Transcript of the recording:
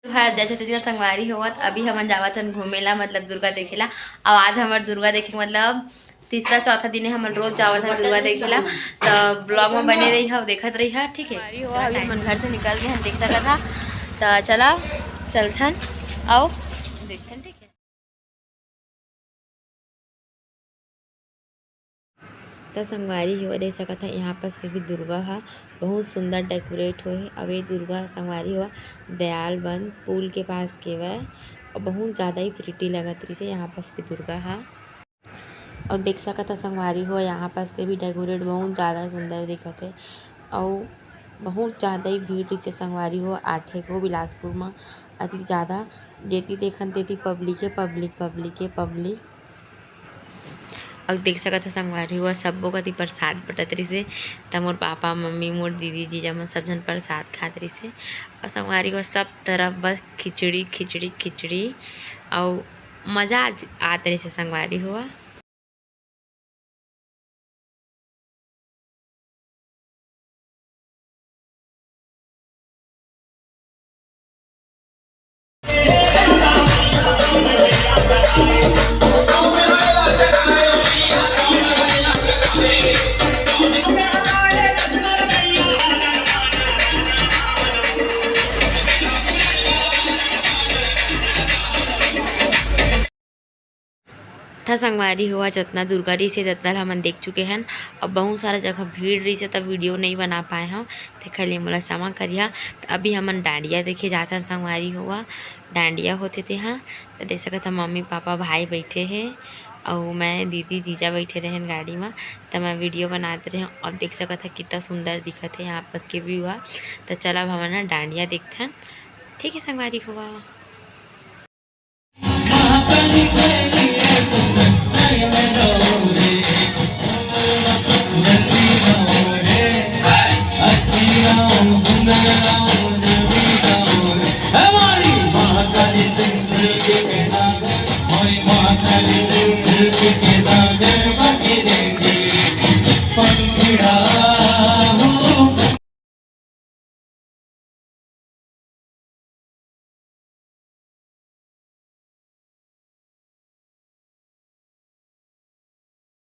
हर जैसे तेजगर संगवारी होवत अभी हम जावत हन घूमेला मतलब दुर्गा देखेला। और आज हमार दुर्गा देखे मतलब तीसरा चौथा दिन हम रोज जावत हन दुर्गा देखेला। तो ब्लॉग में बने रही है देखत रही है। ठीक है, अभी हम घर से निकल गए हैं, देख सकत था। तो चला चलथन आओ देखथन। ठीक है, तो संगवारी हो देख सकत है। यहाँ पास के भी दुर्गा है बहुत सुंदर डेकोरेट हो है। अब ये दुर्गा संगवारी हुआ दयाल बंद पुल के पास के वह और बहुत ज़्यादा ही प्रिटी लगत रही से यहाँ पास की दुर्गा है। और देख सकत है संगवारी हो यहाँ पास के भी डेकोरेट बहुत ज़्यादा सुंदर दिखत है। और बहुत ज़्यादा ही भीड़ रही से संगवारी हो आठे को बिलासपुर में अति ज़्यादा जेती देखन तेती पब्लिक। और देख सकत है संगवारी हुआ सबो कति प्रसाद बटत रही से। तब मोर पापा मम्मी मोर दीदी जीजा मन सब जन प्रसाद खात रही से। और संगवारी हुआ सब तरफ बस खिचड़ी और मज़ा आत रही से संगवारी हुआ। था संगवारी हुआ जितना दुर्गा रही से जितना हम देख चुके हैं। अब बहुत सारा जगह भीड़ रही से तब वीडियो नहीं बना पाए हम तो खाली मोला क्षमा करिया। तो अभी हमन डांडिया देखे जाते हैं संगवारी हुआ डांडिया होते थे। हाँ तो देख सकते हैं मम्मी पापा भाई बैठे हैं और मैं दीदी जीजा बैठे रहे गाड़ी में। तो मैं वीडियो बनाते रहे और देख सकते हैं कितना सुंदर दिखत है यहाँ पास के व्यू हुआ। तो चला अब हम डांडिया देखते हैं। ठीक है संगवारी हुआ। पंखिड़ा